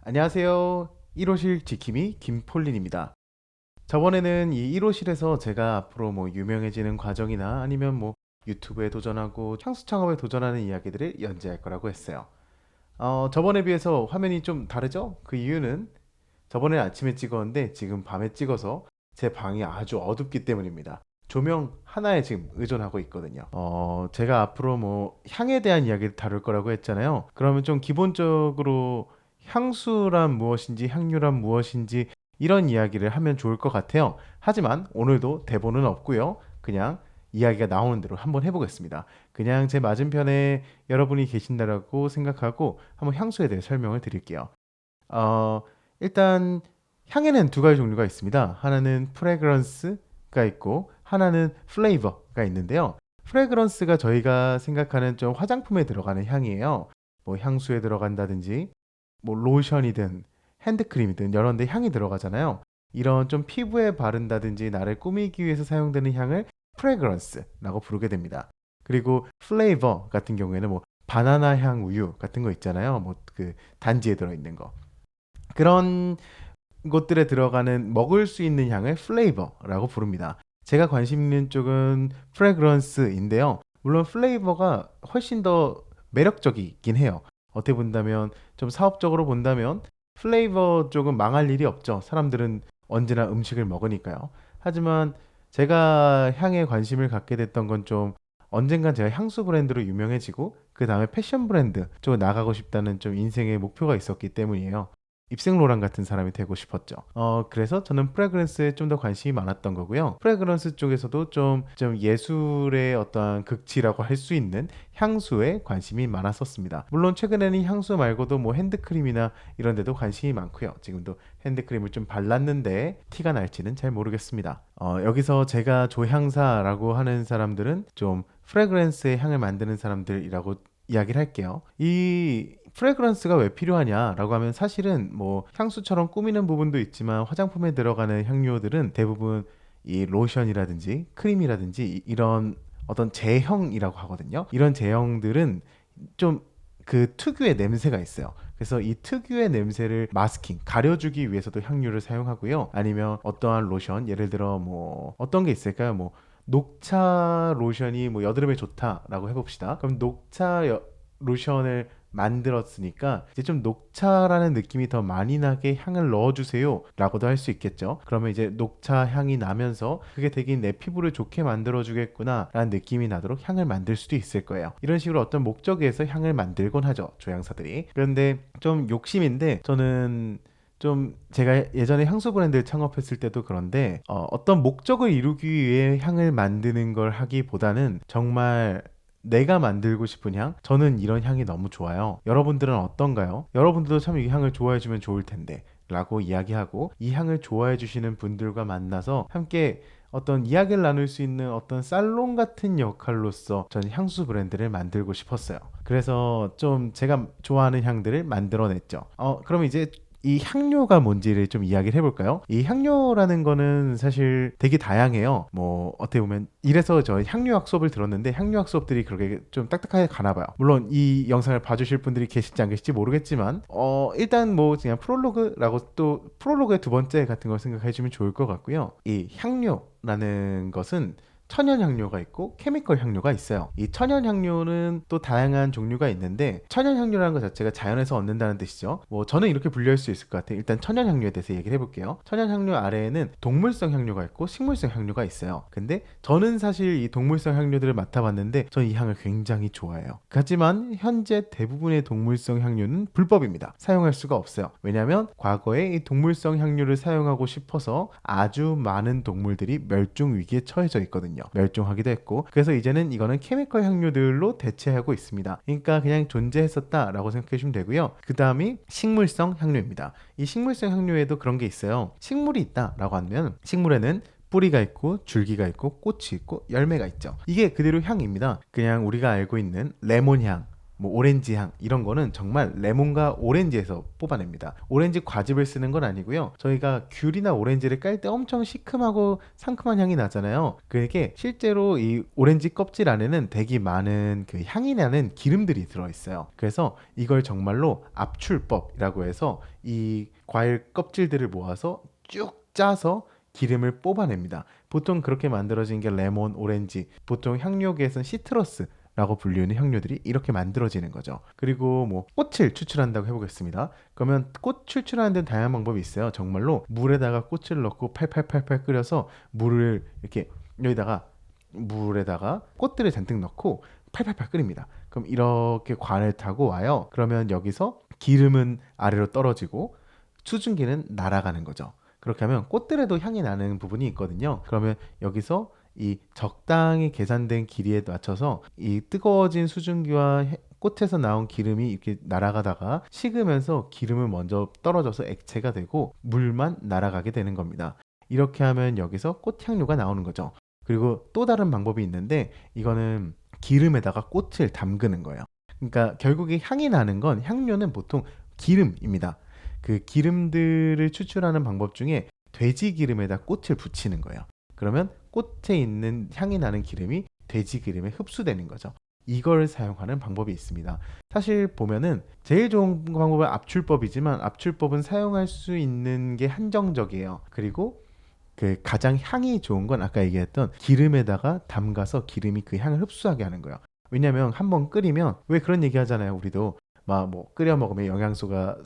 안녕하세요. 1호실 지킴이 김폴린입니다. 저번에는 이 1호실에서 제가 앞으로 뭐 유명해지는 과정이나 아니면 뭐 유튜브에 도전하고 향수 창업에 도전하는 이야기들을 연재할 거라고 했어요. 저번에 비해서 화면이 좀 다르죠? 그 이유는 저번에 아침에 찍었는데 지금 밤에 찍어서 제 방이 아주 어둡기 때문입니다. 조명 하나에 지금 의존하고 있거든요. 제가 앞으로 뭐 향에 대한 이야기를 다룰 거라고 했잖아요. 그러면 좀 기본적으로 향수란 무엇인지, 향유란 무엇인지 이런 이야기를 하면 좋을 것 같아요. 하지만 오늘도 대본은 없고요. 그냥 이야기가 나오는 대로 한번 해보겠습니다. 그냥 제 맞은편에 여러분이 계신다라고 생각하고 한번 향수에 대해 설명을 드릴게요. 어, 일단 향에는 두 가지 종류가 있습니다. 하나는 프레그런스가 있고 하나는 플레이버가 있는데요. 프레그런스가 저희가 생각하는 좀 화장품에 들어가는 향이에요. 뭐 향수에 들어간다든지 뭐 로션이든 핸드크림이든 여러 데 향이 들어가잖아요. 이런 좀 피부에 바른다든지 나를 꾸미기 위해서 사용되는 향을 프레그런스라고 부르게 됩니다. 그리고 플레이버 같은 경우에는 뭐 바나나 향 우유 같은 거 있잖아요. 뭐 그 단지에 들어 있는 거. 그런 것들에 들어가는 먹을 수 있는 향을 플레이버라고 부릅니다. 제가 관심 있는 쪽은 프레그런스인데요. 물론 플레이버가 훨씬 더 매력적이긴 해요. 어떻게 본다면 좀 사업적으로 본다면 플레이버 쪽은 망할 일이 없죠. 사람들은 언제나 음식을 먹으니까요. 하지만 제가 향에 관심을 갖게 됐던 건 좀 언젠간 제가 향수 브랜드로 유명해지고 그 다음에 패션 브랜드 쪽으로 나가고 싶다는 좀 인생의 목표가 있었기 때문이에요. 입생로랑 같은 사람이 되고 싶었죠. 그래서 저는 프레그런스에 좀 더 관심이 많았던 거고요. 프레그런스 쪽에서도 좀 예술의 어떠한 극치라고 할 수 있는 향수에 관심이 많았었습니다. 물론 최근에는 향수 말고도 뭐 핸드크림이나 이런 데도 관심이 많고요. 지금도 핸드크림을 좀 발랐는데 티가 날지는 잘 모르겠습니다. 여기서 제가 조향사라고 하는 사람들은 좀 프레그런스의 향을 만드는 사람들이라고 이야기를 할게요. 이 프레그런스가 왜 필요하냐라고 하면 사실은 뭐 향수처럼 꾸미는 부분도 있지만 화장품에 들어가는 향료들은 대부분 이 로션이라든지 크림이라든지 이런 어떤 제형이라고 하거든요. 이런 제형들은 좀 그 특유의 냄새가 있어요. 그래서 이 특유의 냄새를 마스킹, 가려주기 위해서도 향료를 사용하고요. 아니면 어떠한 로션, 예를 들어 뭐 어떤 게 있을까요? 뭐 녹차 로션이 뭐 여드름에 좋다라고 해봅시다. 그럼 녹차 로션을 만들었으니까 이제 좀 녹차라는 느낌이 더 많이 나게 향을 넣어주세요 라고도 할 수 있겠죠. 그러면 이제 녹차 향이 나면서 그게 되게 내 피부를 좋게 만들어주겠구나 라는 느낌이 나도록 향을 만들 수도 있을 거예요. 이런 식으로 어떤 목적에서 향을 만들곤 하죠, 조향사들이. 그런데 좀 욕심인데 저는 좀 제가 예전에 향수 브랜드를 창업했을 때도 그런데 어떤 목적을 이루기 위해 향을 만드는 걸 하기보다는 정말 내가 만들고 싶은 향? 저는 이런 향이 너무 좋아요. 여러분들은 어떤가요? 여러분들도 참 이 향을 좋아해주면 좋을 텐데 라고 이야기하고 이 향을 좋아해 주시는 분들과 만나서 함께 어떤 이야기를 나눌 수 있는 어떤 살롱 같은 역할로서 저는 향수 브랜드를 만들고 싶었어요. 그래서 좀 제가 좋아하는 향들을 만들어냈죠. 그럼 이제 이 향료가 뭔지를 좀 이야기를 해볼까요? 이 향료라는 거는 사실 되게 다양해요. 뭐 어떻게 보면 이래서 저 향료학 수업을 들었는데 향료학 수업들이 그렇게 좀 딱딱하게 가나 봐요. 물론 이 영상을 봐주실 분들이 계실지 안 계실지 모르겠지만 일단 뭐 그냥 프롤로그라고 또 프롤로그의 두 번째 같은 걸 생각해 주면 좋을 것 같고요. 이 향료라는 것은 천연 향료가 있고 케미컬 향료가 있어요. 이 천연 향료는 또 다양한 종류가 있는데 천연 향료라는 것 자체가 자연에서 얻는다는 뜻이죠. 뭐 저는 이렇게 분류할 수 있을 것 같아요. 일단 천연 향료에 대해서 얘기를 해볼게요. 천연 향료 아래에는 동물성 향료가 있고 식물성 향료가 있어요. 근데 저는 사실 이 동물성 향료들을 맡아봤는데 저는 이 향을 굉장히 좋아해요. 하지만 현재 대부분의 동물성 향료는 불법입니다. 사용할 수가 없어요. 왜냐하면 과거에 이 동물성 향료를 사용하고 싶어서 아주 많은 동물들이 멸종 위기에 처해져 있거든요. 멸종하기도 했고 그래서 이제는 이거는 케미컬 향료들로 대체하고 있습니다. 그러니까 그냥 존재했었다라고 생각해 주시면 되고요. 그 다음이 식물성 향료입니다. 이 식물성 향료에도 그런 게 있어요. 식물이 있다라고 하면 식물에는 뿌리가 있고 줄기가 있고 꽃이 있고 열매가 있죠. 이게 그대로 향입니다. 그냥 우리가 알고 있는 레몬향 뭐 오렌지 향 이런 거는 정말 레몬과 오렌지에서 뽑아냅니다. 오렌지 과즙을 쓰는 건 아니고요. 저희가 귤이나 오렌지를 깔 때 엄청 시큼하고 상큼한 향이 나잖아요. 그게 실제로 이 오렌지 껍질 안에는 되게 많은 그 향이 나는 기름들이 들어있어요. 그래서 이걸 정말로 압출법이라고 해서 이 과일 껍질들을 모아서 쭉 짜서 기름을 뽑아냅니다. 보통 그렇게 만들어진 게 레몬, 오렌지, 보통 향료계에서는 시트러스 라고 불리는 향료들이 이렇게 만들어지는 거죠. 그리고 뭐 꽃을 추출한다고 해보겠습니다. 그러면 꽃 추출하는 데는 다양한 방법이 있어요. 정말로 물에다가 꽃을 넣고 팔팔팔팔 끓여서 물을 이렇게 여기다가 물에다가 꽃들을 잔뜩 넣고 팔팔팔 끓입니다. 그럼 이렇게 관을 타고 와요. 그러면 여기서 기름은 아래로 떨어지고 수증기는 날아가는 거죠. 그렇게 하면 꽃들에도 향이 나는 부분이 있거든요. 그러면 여기서 이 적당히 계산된 길이에 맞춰서 이 뜨거워진 수증기와 꽃에서 나온 기름이 이렇게 날아가다가 식으면서 기름은 먼저 떨어져서 액체가 되고 물만 날아가게 되는 겁니다. 이렇게 하면 여기서 꽃향료가 나오는 거죠. 그리고 또 다른 방법이 있는데 이거는 기름에다가 꽃을 담그는 거예요. 그러니까 결국에 향이 나는 건 향료는 보통 기름입니다. 그 기름들을 추출하는 방법 중에 돼지 기름에다 꽃을 붙이는 거예요. 그러면 꽃에 있는 향이 나는 기름이 돼지 기름에 흡수되는 거죠. 이걸 사용하는 방법이 있습니다. 사실 보면은 제일 좋은 방법은 압출법이지만 압출법은 사용할 수 있는 게 한정적이에요. 그리고 그 가장 향이 좋은 건 아까 얘기했던 기름에다가 담가서 기름이 그 향을 흡수하게 하는 거예요. 왜냐면 한번 끓이면 왜 그런 얘기 하잖아요. 우리도 막 뭐 끓여 먹으면 영양소가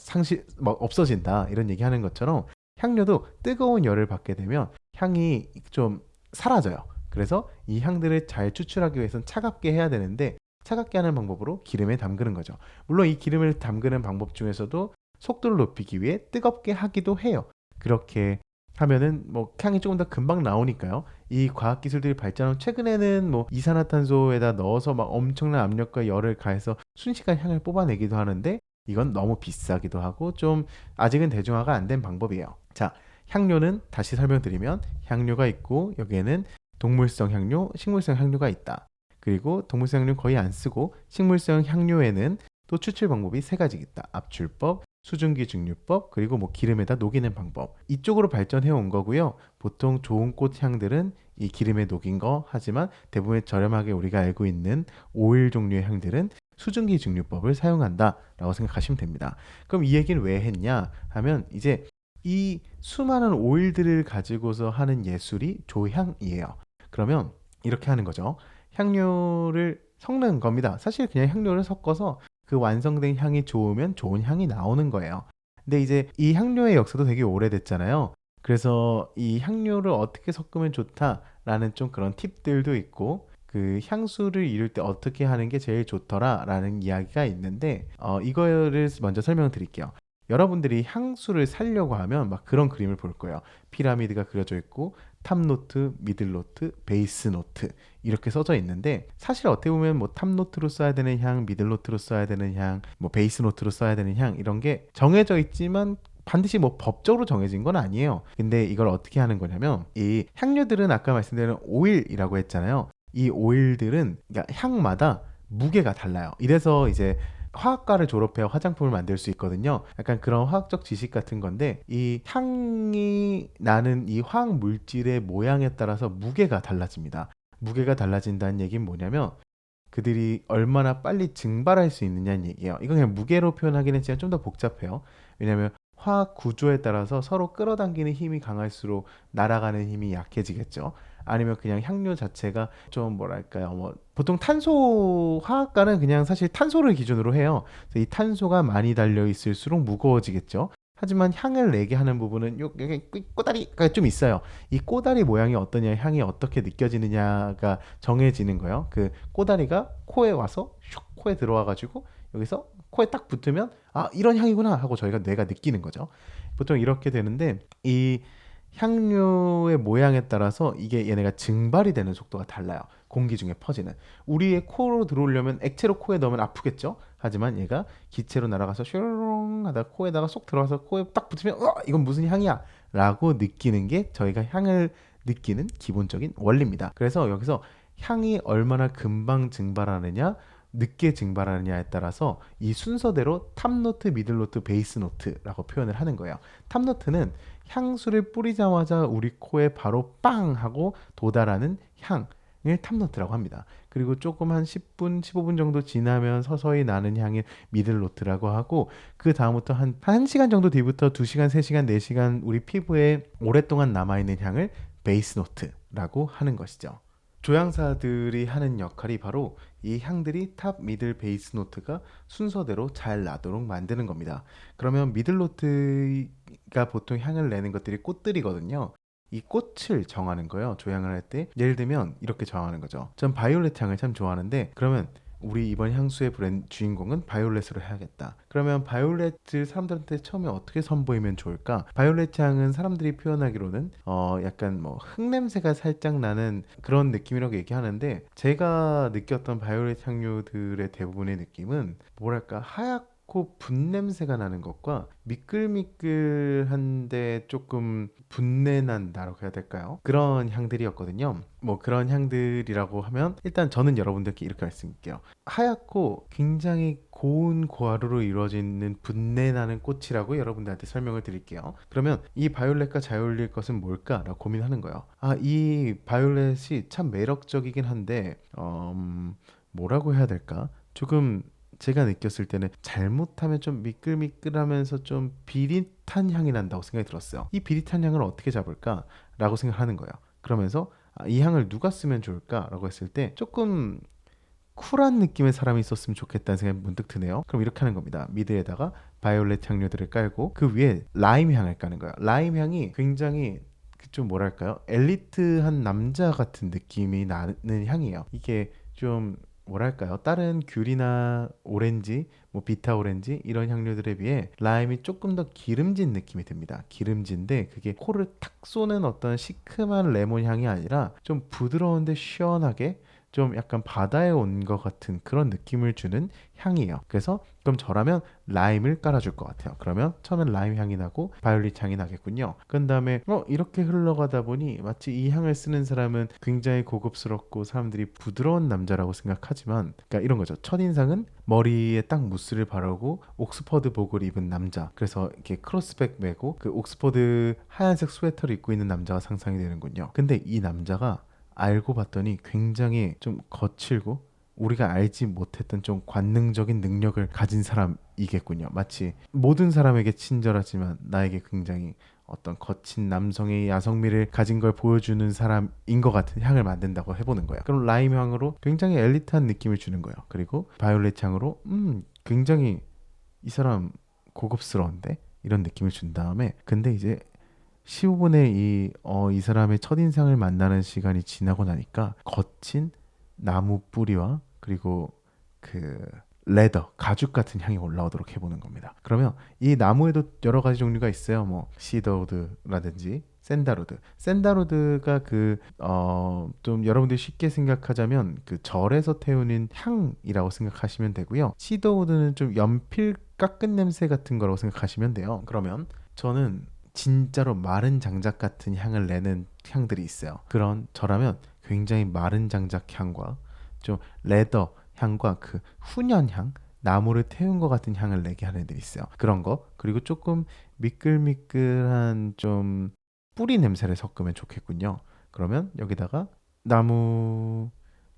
막 없어진다 이런 얘기 하는 것처럼 향료도 뜨거운 열을 받게 되면 향이 좀 사라져요. 그래서 이 향들을 잘 추출하기 위해서는 차갑게 해야 되는데 차갑게 하는 방법으로 기름에 담그는 거죠. 물론 이 기름을 담그는 방법 중에서도 속도를 높이기 위해 뜨겁게 하기도 해요. 그렇게 하면은 뭐 향이 조금 더 금방 나오니까요. 이 과학 기술들이 발전한 최근에는 뭐 이산화탄소에다 넣어서 막 엄청난 압력과 열을 가해서 순식간 향을 뽑아내기도 하는데 이건 너무 비싸기도 하고 좀 아직은 대중화가 안 된 방법이에요. 자, 향료는 다시 설명드리면 향료가 있고 여기에는 동물성 향료, 식물성 향료가 있다. 그리고 동물성 향료 거의 안 쓰고 식물성 향료에는 또 추출 방법이 세 가지 있다. 압출법, 수증기 증류법, 그리고 뭐 기름에다 녹이는 방법. 이쪽으로 발전해 온 거고요. 보통 좋은 꽃 향들은 이 기름에 녹인 거 하지만 대부분 저렴하게 우리가 알고 있는 오일 종류의 향들은 수증기 증류법을 사용한다라고 생각하시면 됩니다. 그럼 이 얘기는 왜 했냐 하면 이제 이 수많은 오일들을 가지고서 하는 예술이 조향이에요. 그러면 이렇게 하는 거죠. 향료를 섞는 겁니다. 사실 그냥 향료를 섞어서 그 완성된 향이 좋으면 좋은 향이 나오는 거예요. 근데 이제 이 향료의 역사도 되게 오래됐잖아요. 그래서 이 향료를 어떻게 섞으면 좋다라는 좀 그런 팁들도 있고 그 향수를 이룰 때 어떻게 하는 게 제일 좋더라라는 이야기가 있는데 이거를 먼저 설명드릴게요. 여러분들이 향수를 살려고 하면 막 그런 그림을 볼 거예요. 피라미드가 그려져 있고 탑노트, 미들노트, 베이스노트 이렇게 써져 있는데 사실 어떻게 보면 뭐 탑노트로 써야 되는 향, 미들노트로 써야 되는 향, 뭐 베이스노트로 써야 되는 향 이런 게 정해져 있지만 반드시 뭐 법적으로 정해진 건 아니에요. 근데 이걸 어떻게 하는 거냐면 이 향료들은 아까 말씀드린 오일이라고 했잖아요. 이 오일들은 그러니까 향마다 무게가 달라요. 이래서 이제 화학과를 졸업해야 화장품을 만들 수 있거든요. 약간 그런 화학적 지식 같은 건데 이 향이 나는 이 화학 물질의 모양에 따라서 무게가 달라집니다. 무게가 달라진다는 얘기는 뭐냐면 그들이 얼마나 빨리 증발할 수 있느냐는 얘기예요. 이건 그냥 무게로 표현하기는 진짜 좀 더 복잡해요. 왜냐하면 화학 구조에 따라서 서로 끌어당기는 힘이 강할수록 날아가는 힘이 약해지겠죠. 아니면 그냥 향료 자체가 좀 뭐랄까요, 뭐 보통 탄소 화학과는 그냥 사실 탄소를 기준으로 해요. 그래서 이 탄소가 많이 달려 있을수록 무거워지겠죠. 하지만 향을 내게 하는 부분은 여기 꼬다리가 좀 있어요. 이 꼬다리 모양이 어떠냐, 향이 어떻게 느껴지느냐가 정해지는 거예요. 그 꼬다리가 코에 와서 슉 코에 들어와 가지고 여기서 코에 딱 붙으면 아 이런 향이구나 하고 저희가 뇌가 느끼는 거죠. 보통 이렇게 되는데 이 향료의 모양에 따라서 이게 얘네가 증발이 되는 속도가 달라요. 공기 중에 퍼지는. 우리의 코로 들어오려면 액체로 코에 넣으면 아프겠죠? 하지만 얘가 기체로 날아가서 슈르릉 하다 코에다가 쏙 들어가서 코에 딱 붙으면 이건 무슨 향이야? 라고 느끼는 게 저희가 향을 느끼는 기본적인 원리입니다. 그래서 여기서 향이 얼마나 금방 증발하느냐 늦게 증발하느냐에 따라서 이 순서대로 탑노트, 미들노트, 베이스노트라고 표현을 하는 거예요. 탑노트는 향수를 뿌리자마자 우리 코에 바로 빵 하고 도달하는 향을 탑노트라고 합니다. 그리고 조금 한 10분, 15분 정도 지나면 서서히 나는 향이 미들노트라고 하고, 그 다음부터 한 1시간 정도 뒤부터 2시간, 3시간, 4시간 우리 피부에 오랫동안 남아있는 향을 베이스노트라고 하는 것이죠. 조향사들이 하는 역할이 바로 이 향들이 탑, 미들, 베이스 노트가 순서대로 잘 나도록 만드는 겁니다. 그러면 미들 노트가 보통 향을 내는 것들이 꽃들이거든요. 이 꽃을 정하는 거예요. 조향을 할 때. 예를 들면 이렇게 정하는 거죠. 전 바이올렛 향을 참 좋아하는데, 그러면 우리 이번 향수의 주인공은 바이올렛으로 해야겠다. 그러면 바이올렛을 사람들한테 처음에 어떻게 선보이면 좋을까? 바이올렛 향은 사람들이 표현하기로는 약간 뭐 흙냄새가 살짝 나는 그런 느낌이라고 얘기하는데, 제가 느꼈던 바이올렛 향료들의 대부분의 느낌은 뭐랄까 하얗고 분냄새가 나는 것과 미끌미끌한데 조금 분내 난다라고 해야 될까요? 그런 향들이었거든요. 뭐 그런 향들이라고 하면 일단 저는 여러분들께 이렇게 말씀드릴게요. 하얗고 굉장히 고운 고하루로 이루어지는 분내 나는 꽃이라고 여러분들한테 설명을 드릴게요. 그러면 이 바이올렛과 잘 어울릴 것은 뭘까라고 고민하는 거예요. 이 바이올렛이 참 매력적이긴 한데 뭐라고 해야 될까? 조금 제가 느꼈을 때는 잘못하면 좀 미끌미끌하면서 좀 비릿한 향이 난다고 생각이 들었어요. 이 비릿한 향을 어떻게 잡을까라고 생각하는 거예요. 그러면서 이 향을 누가 쓰면 좋을까라고 했을 때 조금 쿨한 느낌의 사람이 있었으면 좋겠다는 생각이 문득 드네요. 그럼 이렇게 하는 겁니다. 미드에다가 바이올렛 향료들을 깔고 그 위에 라임 향을 까는 거예요. 라임 향이 굉장히 좀 뭐랄까요? 엘리트한 남자 같은 느낌이 나는 향이에요. 이게 좀 뭐랄까요? 다른 귤이나 오렌지, 뭐 비타 오렌지 이런 향료들에 비해 라임이 조금 더 기름진 느낌이 듭니다. 기름진데 그게 코를 탁 쏘는 어떤 시큼한 레몬 향이 아니라 좀 부드러운데 시원하게 좀 약간 바다에 온 것 같은 그런 느낌을 주는 향이에요. 그래서 그럼 저라면 라임을 깔아줄 것 같아요. 그러면 처음엔 라임 향이 나고 바이올릿 향이 나겠군요. 그 다음에 이렇게 흘러가다 보니 마치 이 향을 쓰는 사람은 굉장히 고급스럽고 사람들이 부드러운 남자라고 생각하지만, 그러니까 이런 거죠. 첫인상은 머리에 딱 무스를 바르고 옥스퍼드복을 입은 남자, 그래서 이렇게 크로스백 메고 그 옥스퍼드 하얀색 스웨터를 입고 있는 남자가 상상이 되는군요. 근데 이 남자가 알고 봤더니 굉장히 좀 거칠고 우리가 알지 못했던 좀 관능적인 능력을 가진 사람이겠군요. 마치 모든 사람에게 친절하지만 나에게 굉장히 어떤 거친 남성의 야성미를 가진 걸 보여주는 사람인 것 같은 향을 만든다고 해보는 거예요. 그럼 라임 향으로 굉장히 엘리트한 느낌을 주는 거예요. 그리고 바이올렛 향으로 굉장히 이 사람 고급스러운데 이런 느낌을 준 다음에, 근데 이제 15분의 이 사람의 첫인상을 만나는 시간이 지나고 나니까 거친 나무 뿌리와 그리고 그 레더, 가죽 같은 향이 올라오도록 해보는 겁니다. 그러면 이 나무에도 여러 가지 종류가 있어요. 뭐 시더우드라든지 샌다루드. 샌다루드가 좀 여러분들이 쉽게 생각하자면 그 절에서 태우는 향이라고 생각하시면 되고요. 시더우드는 좀 연필 깎은 냄새 같은 거라고 생각하시면 돼요. 그러면 저는 진짜로 마른 장작 같은 향을 내는 향들이 있어요. 그런 저라면 굉장히 마른 장작 향과 좀 레더 향과 그 훈연 향, 나무를 태운 것 같은 향을 내게 하는 애들이 있어요. 그런 거, 그리고 조금 미끌미끌한 좀 뿌리 냄새를 섞으면 좋겠군요. 그러면 여기다가 나무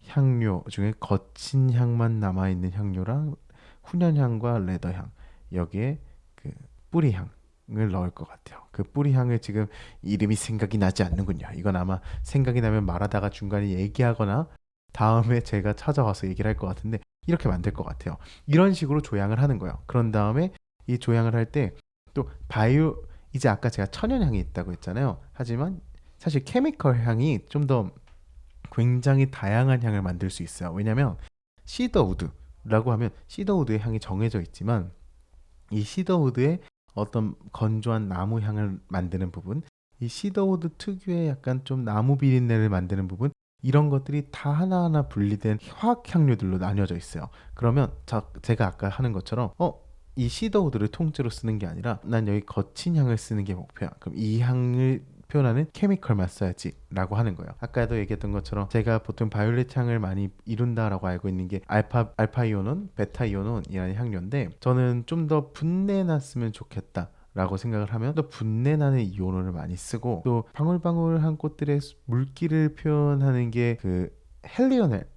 향료 중에 거친 향만 남아있는 향료랑 훈연 향과 레더 향, 여기에 그 뿌리 향 을 넣을 것 같아요. 그 뿌리 향을 지금 이름이 생각이 나지 않는군요. 이건 아마 생각이 나면 말하다가 중간에 얘기하거나 다음에 제가 찾아와서 얘기를 할 것 같은데, 이렇게 만들 것 같아요. 이런 식으로 조향을 하는 거예요. 그런 다음에 이 조향을 할 때 또 이제 아까 제가 천연 향이 있다고 했잖아요. 하지만 사실 케미컬 향이 좀 더 굉장히 다양한 향을 만들 수 있어요. 왜냐면 시더우드라고 하면 시더우드의 향이 정해져 있지만 이 시더우드의 어떤 건조한 나무 향을 만드는 부분, 이 시더우드 특유의 약간 좀 나무 비린내를 만드는 부분, 이런 것들이 다 하나하나 분리된 화학 향료들로 나뉘어져 있어요. 그러면 제가 아까 하는 것처럼 이 시더우드를 통째로 쓰는 게 아니라 난 여기 거친 향을 쓰는 게 목표야. 그럼 이 향을 표현하는 케미컬만 써야지 라고 하는 거예요. 아까도 얘기했던 것처럼 제가 보통 바이올렛 향을 많이 이룬다라고 알고 있는 게 알파 이오논, 베타 이오논이라는 향료인데, 저는 좀 더 분내 났으면 좋겠다 라고 생각을 하면 또 분내 나는 이온을 많이 쓰고, 또 방울방울한 꽃들의 물기를 표현하는 게 그 헬리오넬,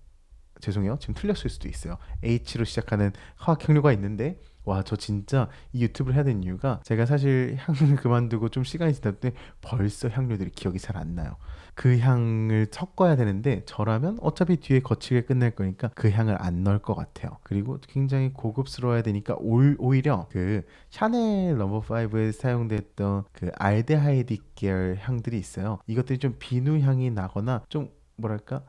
죄송해요, 지금 틀렸을 수도 있어요. H로 시작하는 화학향료가 있는데, 와, 저 진짜 이 유튜브를 해야 되는 이유가, 제가 사실 향을 그만두고 좀 시간이 지났는데 벌써 향료들이 기억이 잘 안 나요. 그 향을 섞어야 되는데 저라면 어차피 뒤에 거치게 끝날 거니까 그 향을 안 넣을 것 같아요. 그리고 굉장히 고급스러워야 되니까 오히려 그 샤넬 넘버 5에 사용됐던 그 알데하이드 계열 향들이 있어요. 이것들이 좀 비누 향이 나거나 좀 뭐랄까,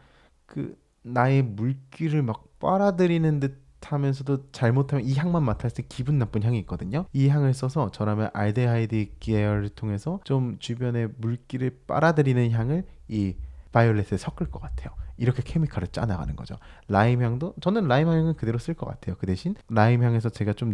그 나의 물기를 막 빨아들이는 듯 하면서도 잘못하면 이 향만 맡았을 때 기분 나쁜 향이 있거든요. 이 향을 써서 저라면 알데하이드 계열을 통해서 좀 주변의 물기를 빨아들이는 향을 이 바이올렛에 섞을 것 같아요. 이렇게 케미컬을 짜나가는 거죠. 라임 향도 저는 라임 향은 그대로 쓸 것 같아요. 그 대신 라임 향에서 제가 좀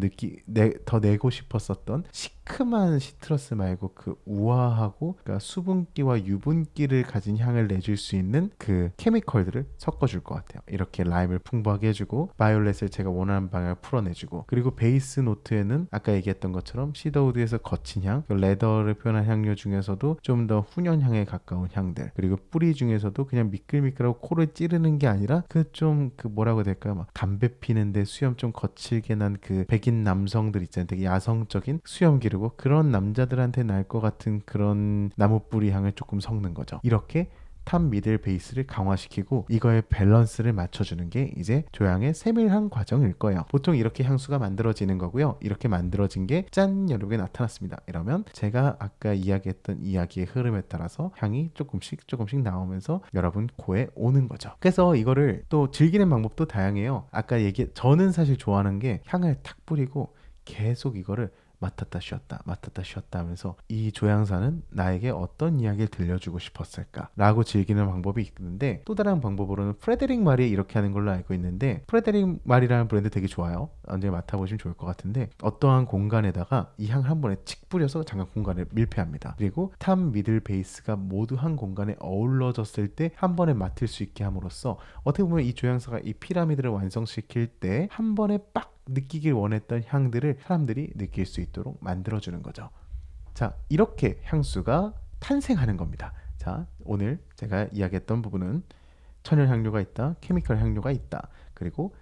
더 내고 싶었었던 시큼한 시트러스 말고 그 우아하고, 그러니까 수분기와 유분기를 가진 향을 내줄 수 있는 그 케미컬들을 섞어줄 것 같아요. 이렇게 라임을 풍부하게 해주고 바이올렛을 제가 원하는 방향을 풀어내주고, 그리고 베이스 노트에는 아까 얘기했던 것처럼 시더우드에서 거친 향, 그 레더를 표현한 향료 중에서도 좀 더 훈연향에 가까운 향들, 그리고 뿌리 중에서도 그냥 미끌미끌하고 코를 찌르는 게 아니라 그 뭐라고 해야 될까요? 막 담배 피는데 수염 좀 거칠게 난 그 백인 남성들 있잖아요. 되게 야성적인 수염 기르고 그런 남자들한테 날 것 같은 그런 나무 뿌리 향을 조금 섞는 거죠. 이렇게 탑 미들 베이스를 강화시키고 이거의 밸런스를 맞춰주는 게 이제 조향의 세밀한 과정일 거예요. 보통 이렇게 향수가 만들어지는 거고요. 이렇게 만들어진 게 짠 여러분에 나타났습니다. 이러면 제가 아까 이야기했던 이야기의 흐름에 따라서 향이 조금씩 나오면서 여러분 코에 오는 거죠. 그래서 이거를 또 즐기는 방법도 다양해요. 저는 사실 좋아하는 게 향을 탁 뿌리고 계속 이거를 맡았다 쉬었다 하면서 이 조향사는 나에게 어떤 이야기를 들려주고 싶었을까 라고 즐기는 방법이 있는데, 또 다른 방법으로는 프레데릭 마리 이렇게 하는 걸로 알고 있는데, 프레데릭 마리라는 브랜드 되게 좋아요. 언제 맡아보시면 좋을 것 같은데, 어떠한 공간에다가 이 향을 한 번에 칙 뿌려서 잠깐 공간을 밀폐합니다. 그리고 탑 미들 베이스가 모두 한 공간에 어우러졌을 때 한 번에 맡을 수 있게 함으로써 어떻게 보면 이 조향사가 이 피라미드를 완성시킬 때 한 번에 빡 느끼길 원했던 향들을 사람들이 느낄 수 있도록 만들어주는 거죠. 자, 이렇게 향수가 탄생하는 겁니다. 자, 오늘 제가 이야기했던 부분은 천연 향료가 있다, 케미컬 향료가 있다, 그리고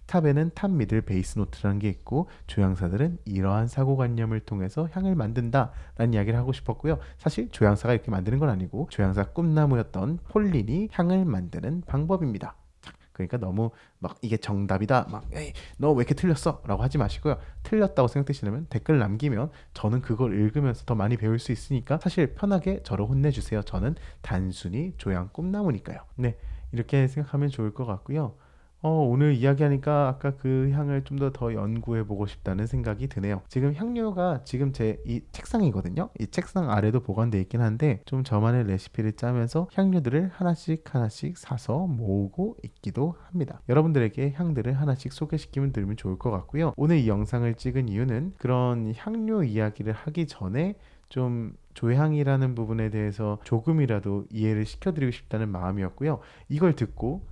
탑에는 탑 미들 베이스 노트라는 게 있고, 조향사들은 이러한 사고관념을 통해서 향을 만든다 라는 이야기를 하고 싶었고요. 사실 조향사가 이렇게 만드는 건 아니고 조향사 꿈나무였던 폴린이 향을 만드는 방법입니다. 그러니까 너무 막 이게 정답이다, 막 에이 너 왜 이렇게 틀렸어 라고 하지 마시고요. 틀렸다고 생각되시려면 댓글 남기면 저는 그걸 읽으면서 더 많이 배울 수 있으니까 사실 편하게 저를 혼내주세요. 저는 단순히 조향 꿈나무니까요. 네, 이렇게 생각하면 좋을 것 같고요. 오늘 이야기하니까 아까 그 향을 좀 더 연구해 보고 싶다는 생각이 드네요. 지금 향료가 지금 제 이 책상이거든요. 이 책상 아래도 보관되어 있긴 한데, 좀 저만의 레시피를 짜면서 향료들을 하나씩 사서 모으고 있기도 합니다. 여러분들에게 향들을 하나씩 소개시키면 들으면 좋을 것 같고요. 오늘 이 영상을 찍은 이유는 그런 향료 이야기를 하기 전에 좀 조향이라는 부분에 대해서 조금이라도 이해를 시켜드리고 싶다는 마음이었고요. 이걸 듣고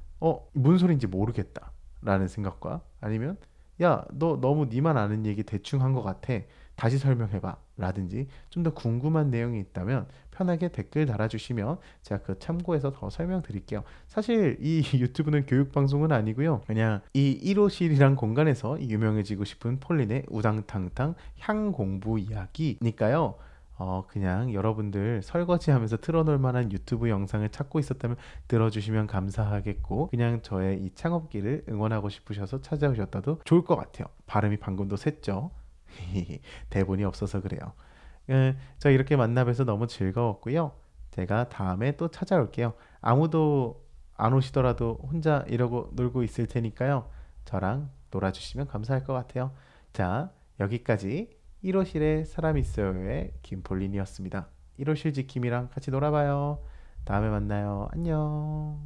뭔 소린지 모르겠다 라는 생각과, 아니면 야, 너 너무 니만 아는 얘기 대충 한 것 같아, 다시 설명해봐 라든지 좀 더 궁금한 내용이 있다면 편하게 댓글 달아주시면 제가 그 참고해서 더 설명드릴게요. 사실 이 유튜브는 교육방송은 아니고요. 그냥 이 1호실이란 공간에서 유명해지고 싶은 폴린의 우당탕탕 향 공부 이야기니까요. 그냥 여러분들 설거지하면서 틀어놓을 만한 유튜브 영상을 찾고 있었다면 들어주시면 감사하겠고, 그냥 저의 이 창업기를 응원하고 싶으셔서 찾아오셨다도 좋을 것 같아요. 발음이 방금도 샜죠? 대본이 없어서 그래요. 저 이렇게 만나뵈서 너무 즐거웠고요. 제가 다음에 또 찾아올게요. 아무도 안 오시더라도 혼자 이러고 놀고 있을 테니까요. 저랑 놀아주시면 감사할 것 같아요. 자, 여기까지 1호실에 사람 있어요의 김폴린이었습니다. 1호실 지킴이랑 같이 놀아봐요. 다음에 만나요. 안녕.